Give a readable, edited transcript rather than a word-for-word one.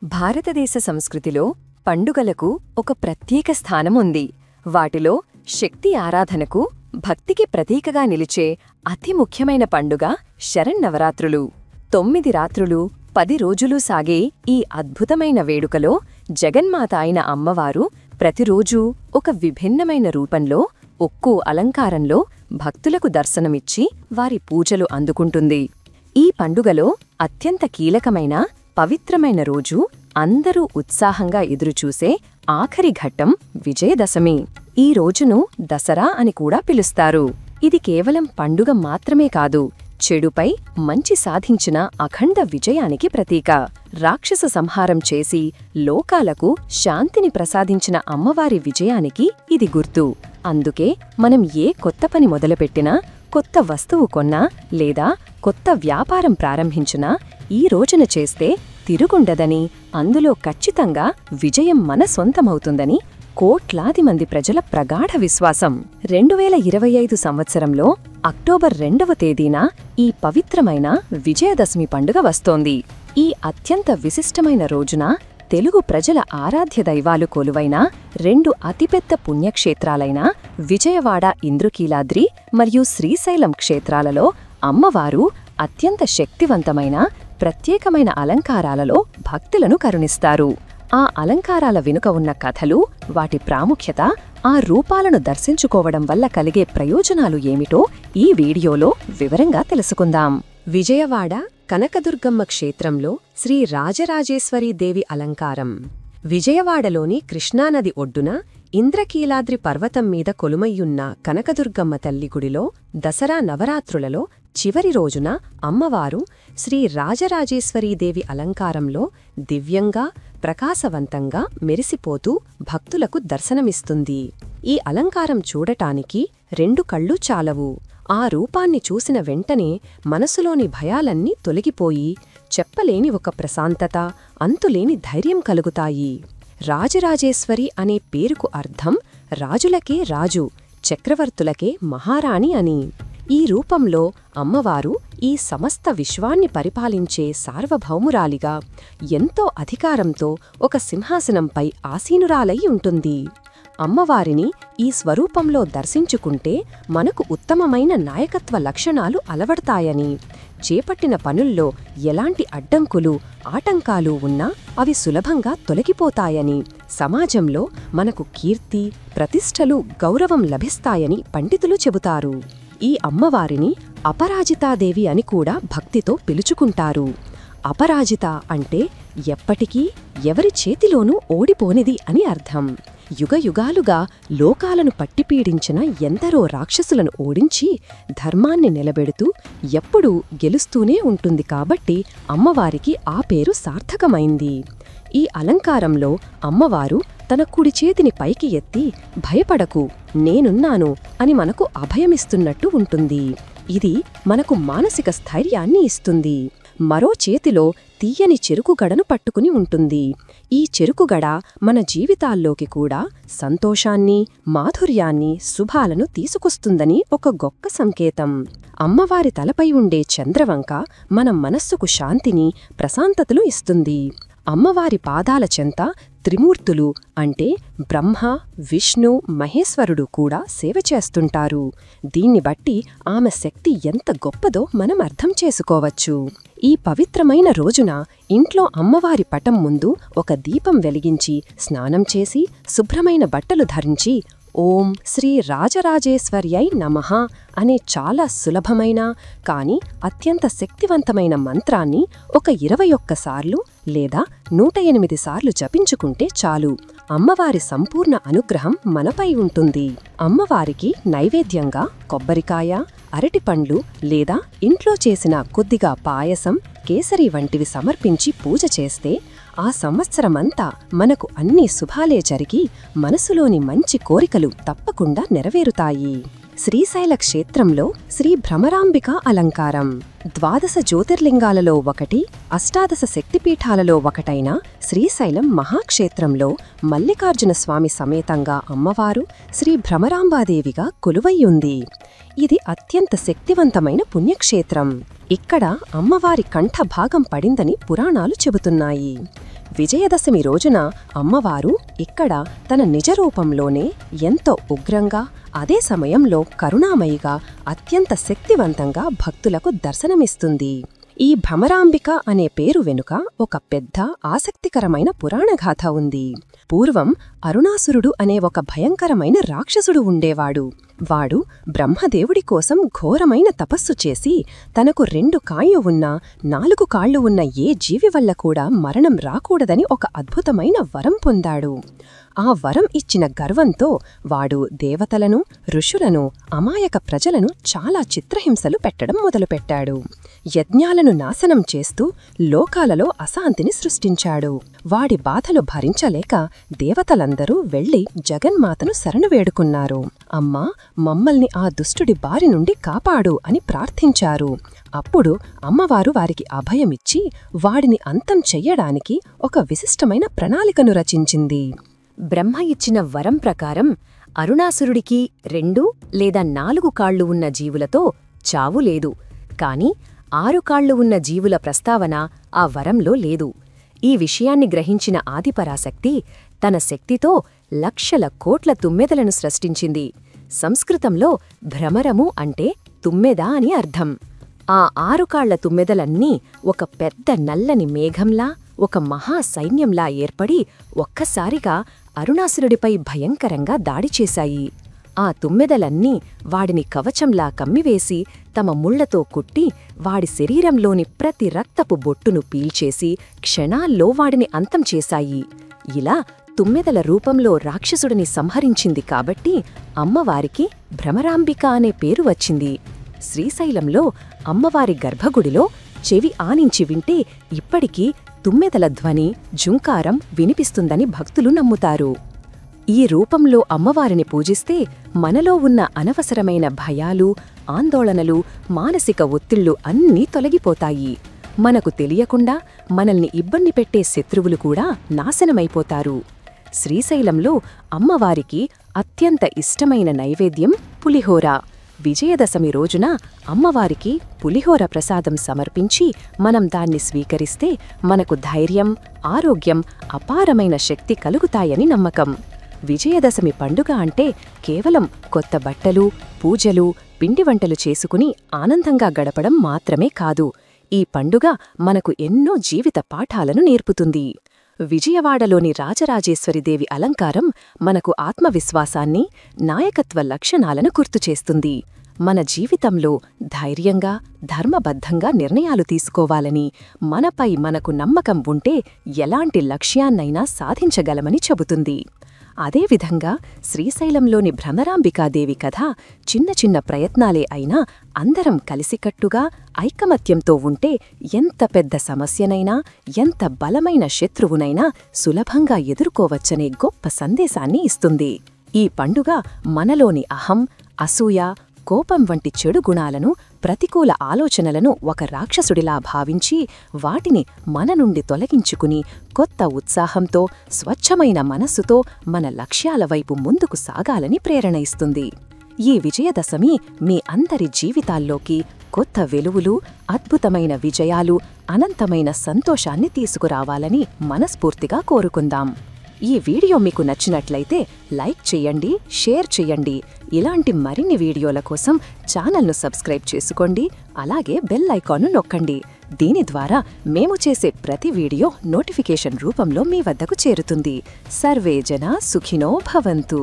భారతదేశ సంస్కృతిలో పండుగలకు ఒక ప్రత్యేక స్థానం ఉంది. వాటిలో శక్తి ఆరాధనకు, భక్తికి ప్రతీకగా నిలిచే అతి ముఖ్యమైన పండుగ శరన్నవరాత్రులు. 9 రాత్రులు 10 రోజులు సాగే ఈ అద్భుతమైన వేడుకలో జగన్మాత అయిన అమ్మవారు ప్రతిరోజూ ఒక విభిన్నమైన రూపంలో, ఒక్కో అలంకారంలో భక్తులకు దర్శనమిచ్చి వారి పూజలు అందుకుంటుంది. ఈ పండుగలో అత్యంత కీలకమైన పవిత్రమైన రోజు, అందరూ ఉత్సాహంగా ఎదురుచూసే ఆఖరి ఘట్టం విజయదశమి. ఈ రోజును దసరా అని కూడా పిలుస్తారు. ఇది కేవలం పండుగ మాత్రమే కాదు, చెడుపై మంచి సాధించిన అఖండ విజయానికి ప్రతీక. రాక్షస సంహారం చేసి లోకాలకు శాంతిని ప్రసాదించిన అమ్మవారి విజయానికి ఇది గుర్తు. అందుకే మనం ఏ కొత్త పని మొదలుపెట్టినా, కొత్త వస్తువు కొన్నా లేదా కొత్త వ్యాపారం ప్రారంభించినా ఈ రోజున చేస్తే తిరుగుండదని, అందులో ఖచ్చితంగా విజయం మన సొంతమవుతుందని కోట్లాది మంది ప్రజల ప్రగాఢ విశ్వాసం. 2025 సంవత్సరంలో అక్టోబర్ 2వ తేదీన ఈ పవిత్రమైన విజయదశమి పండుగ వస్తోంది. ఈ అత్యంత విశిష్టమైన రోజున తెలుగు ప్రజల ఆరాధ్య దైవాలు కొలువైన 2 అతిపెద్ద పుణ్యక్షేత్రాలైన విజయవాడ ఇంద్రకీలాద్రి మరియు శ్రీశైలం క్షేత్రాలలో అమ్మవారు అత్యంత శక్తివంతమైన ప్రత్యేకమైన అలంకారాలలో భక్తులను కరుణిస్తారు. ఆ అలంకారాల వెనుక ఉన్న కథలు, వాటి ప్రాముఖ్యత, ఆ రూపాలను దర్శించుకోవడం వల్ల కలిగే ప్రయోజనాలు ఏమిటో ఈ వీడియోలో వివరంగా తెలుసుకుందాం. విజయవాడ కనకదుర్గమ్మ క్షేత్రంలో శ్రీ రాజరాజేశ్వరీదేవి అలంకారం. విజయవాడలోని కృష్ణానది ఒడ్డున ఇంద్రకీలాద్రి పర్వతం మీద కొలుమయ్యున్న కనకదుర్గమ్మ తల్లి గుడిలో దసరా నవరాత్రులలో చివరి రోజున అమ్మవారు శ్రీ రాజరాజేశ్వరీదేవి అలంకారంలో దివ్యంగా, ప్రకాశవంతంగా మెరిసిపోతూ భక్తులకు దర్శనమిస్తుంది. ఈ అలంకారం చూడటానికి 2 కళ్ళు చాలవు. ఆ రూపాన్ని చూసిన వెంటనే మనసులోని భయాలన్నీ తొలగిపోయి చెప్పలేని ఒక ప్రశాంతత, అంతులేని ధైర్యం కలుగుతాయి. రాజరాజేశ్వరి అనే పేరుకు అర్థం రాజులకే రాజు, చక్రవర్తులకే మహారాణి అని. ఈ రూపంలో అమ్మవారు ఈ సమస్త విశ్వాన్ని పరిపాలించే సార్వభౌమురాలిగా, ఎంతో అధికారంతో ఒక సింహాసనంపై ఆసీనురాలై ఉంటుంది. అమ్మవారిని ఈ స్వరూపంలో దర్శించుకుంటే మనకు ఉత్తమమైన నాయకత్వ లక్షణాలు అలవడతాయని, చేపట్టిన పనుల్లో ఎలాంటి అడ్డంకులు, ఆటంకాలు ఉన్నా అవి సులభంగా తొలగిపోతాయని, సమాజంలో మనకు కీర్తి, ప్రతిష్టలు, గౌరవం లభిస్తాయని పండితులు చెబుతారు. ఈ అమ్మవారిని అపరాజితాదేవి అని కూడా భక్తితో పిలుచుకుంటారు. అపరాజిత అంటే ఎప్పటికీ ఎవరి చేతిలోనూ ఓడిపోనిది అని అర్థం. యుగయుగాలుగా లోకాలను పట్టిపీడించిన ఎందరో రాక్షసులను ఓడించి ధర్మాన్ని నిలబెడుతూ ఎప్పుడూ గెలుస్తూనే ఉంటుంది కాబట్టి అమ్మవారికి ఆ పేరు సార్థకమైంది. ఈ అలంకారంలో అమ్మవారు తన కుడి చేతిని పైకి ఎత్తి భయపడకు, నేనున్నాను అని మనకు అభయమిస్తున్నట్టు ఉంటుంది. ఇది మనకు మానసిక స్థైర్యాన్ని ఇస్తుంది. మరో చేతిలో తీయని చెరుకుగడను పట్టుకుని ఉంటుంది. ఈ చెరుకుగడ మన జీవితాల్లోకి కూడా సంతోషాన్ని, మాధుర్యాన్ని, శుభాలను తీసుకొస్తుందని ఒక గొప్ప సంకేతం. అమ్మవారి తలపై ఉండే చంద్రవంక మన మనస్సుకు శాంతిని, ప్రశాంతతలు ఇస్తుంది. అమ్మవారి పాదాల చెంత త్రిమూర్తులు అంటే బ్రహ్మ, విష్ణు, మహేశ్వరుడు కూడా సేవ చేస్తుంటారు. దీన్ని బట్టి ఆమె శక్తి ఎంత గొప్పదో మనం అర్థం చేసుకోవచ్చు. ఈ పవిత్రమైన రోజున ఇంట్లో అమ్మవారి పటం ముందు ఒక దీపం వెలిగించి, స్నానం చేసి, శుభ్రమైన బట్టలు ధరించి ఓం శ్రీ రాజరాజేశ్వర్యై నమః అనే చాలా సులభమైన కాని అత్యంత శక్తివంతమైన మంత్రాన్ని ఒక 21 సార్లు లేదా 108 సార్లు జపించుకుంటే చాలు. అమ్మవారి సంపూర్ణ అనుగ్రహం మనపై ఉంటుంది. అమ్మవారికి నైవేద్యంగా కొబ్బరికాయ, అరటిపండ్లు లేదా ఇంట్లో చేసిన కొద్దిగా పాయసం, కేసరి వంటివి సమర్పించి పూజ చేస్తే ఆ సంవత్సరమంతా మనకు అన్ని శుభాలే జరిగి మనసులోని మంచి కోరికలు తప్పకుండా నెరవేరుతాయి. శ్రీశైల క్షేత్రంలో శ్రీ భ్రమరాంబిక అలంకారం. 12 జ్యోతిర్లింగాలలో ఒకటి, అష్టాదశ శక్తిపీఠాలలో ఒకటైన శ్రీశైలం మహాక్షేత్రంలో మల్లికార్జున స్వామి సమేతంగా అమ్మవారు శ్రీ భ్రమరాంబాదేవిగా కొలువయ్యుంది. ఇది అత్యంత శక్తివంతమైన పుణ్యక్షేత్రం. ఇక్కడ అమ్మవారి కంఠభాగం పడిందని పురాణాలు చెబుతున్నాయి. విజయదశమి రోజున అమ్మవారు ఇక్కడ తన నిజరూపంలోనే ఎంతో ఉగ్రంగా, అదే సమయంలో కరుణామయిగా, అత్యంత శక్తివంతంగా భక్తులకు దర్శనమిస్తుంది. ఈ భ్రమరాంబిక అనే పేరు వెనుక ఒక పెద్ద ఆసక్తికరమైన పురాణగాథ ఉంది. పూర్వం అరుణాసురుడు అనే ఒక భయంకరమైన రాక్షసుడు ఉండేవాడు. వాడు బ్రహ్మదేవుడి కోసం ఘోరమైన తపస్సు చేసి తనకు 2 కాళ్ళు ఉన్నా 4 కాళ్ళు ఉన్న ఏ జీవి వల్ల కూడా మరణం రాకూడదని ఒక అద్భుతమైన వరం పొందాడు. ఆ వరం ఇచ్చిన గర్వంతో వాడు దేవతలను, ఋషులను, అమాయక ప్రజలను చాలా చిత్రహింసలు పెట్టడం మొదలుపెట్టాడు. యజ్ఞాలను నాశనం చేస్తూ లోకాలలో అశాంతిని సృష్టించాడు. వాడి బాధలు భరించలేక దేవతలందరూ వెళ్లి జగన్మాతను శరణు వేడుకున్నారు. అమ్మా, మమ్మల్ని ఆ దుష్టుడి బారి నుండి కాపాడు అని ప్రార్థించారు. అప్పుడు అమ్మవారు వారికి అభయమిచ్చి వాడిని అంతం చెయ్యడానికి ఒక విశిష్టమైన ప్రణాళికను రచించింది. బ్రహ్మ ఇచ్చిన వరం ప్రకారం అరుణాసురుడికి 2 లేదా 4 కాళ్లు ఉన్న జీవులతో చావు లేదు. కాని 6 కాళ్లు ఉన్న జీవుల ప్రస్తావన ఆ వరంలో లేదు. ఈ విషయాన్ని గ్రహించిన ఆదిపరాశక్తి తన శక్తితో లక్షల కోట్ల తుమ్మెదలను సృష్టించింది. సంస్కృతంలో భ్రమరము అంటే తుమ్మెద అని అర్థం. ఆ 6 కాళ్ల తుమ్మెదలన్నీ ఒక పెద్ద నల్లని మేఘంలా, ఒక మహాసైన్యంలా ఏర్పడి ఒక్కసారిగా అరుణాసురుడిపై భయంకరంగా దాడి చేశాయి. ఆ తుమ్మెదలన్నీ వాడిని కవచంలా కమ్మివేసి తమ ముళ్లతో కుట్టి వాడి శరీరంలోని ప్రతి రక్తపు బొట్టును పీల్చేసి క్షణాల్లో వాడిని అంతం చేశాయి. ఇలా తుమ్మెదల రూపంలో రాక్షసుడిని సంహరించింది కాబట్టి అమ్మవారికి భ్రమరాంబిక అనే పేరు వచ్చింది. శ్రీశైలంలో అమ్మవారి గర్భగుడిలో చెవి ఆనించి వింటే ఇప్పటికీ తుమ్మెదల ధ్వని, జుంకారం వినిపిస్తుందని భక్తులు నమ్ముతారు. ఈ రూపంలో అమ్మవారిని పూజిస్తే మనలో ఉన్న అనవసరమైన భయాలు, ఆందోళనలు, మానసిక ఒత్తిళ్లు అన్నీ తొలగిపోతాయి. మనకు తెలియకుండా మనల్ని ఇబ్బంది పెట్టే శత్రువులు కూడా నాశనమైపోతారు. శ్రీశైలంలో అమ్మవారికి అత్యంత ఇష్టమైన నైవేద్యం పులిహోర. విజయదశమి రోజున అమ్మవారికి పులిహోర ప్రసాదం సమర్పించి మనం దాన్ని స్వీకరిస్తే మనకు ధైర్యం, ఆరోగ్యం, అపారమైన శక్తి కలుగుతాయని నమ్మకం. విజయదశమి పండుగ అంటే కేవలం కొత్త బట్టలు, పూజలు, పిండి వంటలు చేసుకుని ఆనందంగా గడపడం మాత్రమే కాదు. ఈ పండుగ మనకు ఎన్నో జీవిత పాఠాలను నేర్పుతుంది. విజయవాడలోని రాజరాజేశ్వరిదేవి అలంకారం మనకు ఆత్మవిశ్వాసాన్ని, నాయకత్వ లక్షణాలను గుర్తుచేస్తుంది. మన జీవితంలో ధైర్యంగా, ధర్మబద్ధంగా నిర్ణయాలు తీసుకోవాలని, మనపై మనకు నమ్మకం ఉంటే ఎలాంటి లక్ష్యాన్నైనా సాధించగలమని చెబుతుంది. అదేవిధంగా శ్రీశైలంలోని భ్రమరాంబికాదేవి కథ చిన్న చిన్న ప్రయత్నాలే అయినా అందరం కలిసికట్టుగా, ఐకమత్యంతో ఉంటే ఎంత పెద్ద సమస్యనైనా, ఎంత బలమైన శత్రువునైనా సులభంగా ఎదుర్కోవచ్చనే గొప్ప సందేశాన్ని ఇస్తుంది. ఈ పండుగ మనలోని అహం, అసూయ, కోపం వంటి చెడు గుణాలను, ప్రతికూల ఆలోచనలను ఒక రాక్షసుడిలా భావించి వాటిని మన నుండి తొలగించుకుని కొత్త ఉత్సాహంతో, స్వచ్ఛమైన మనస్సుతో మన లక్ష్యాల వైపు ముందుకు సాగాలని ప్రేరణ ఇస్తుంది. ఈ విజయదశమి మీ అందరి జీవితాల్లోకి కొత్త వెలుగులు, అద్భుతమైన విజయాలు, అనంతమైన సంతోషాన్ని తీసుకురావాలని మనస్ఫూర్తిగా కోరుకుందాం. ఈ వీడియో మీకు నచ్చినట్లయితే లైక్ చేయండి, షేర్ చేయండి. ఇలాంటి మరిన్ని వీడియోల కోసం ఛానల్ను సబ్స్క్రైబ్ చేసుకోండి. అలాగే బెల్ ఐకాన్ను నొక్కండి. దీని ద్వారా మేము చేసే ప్రతి వీడియో నోటిఫికేషన్ రూపంలో మీ వద్దకు చేరుతుంది. సర్వే జనా సుఖినో భవంతు.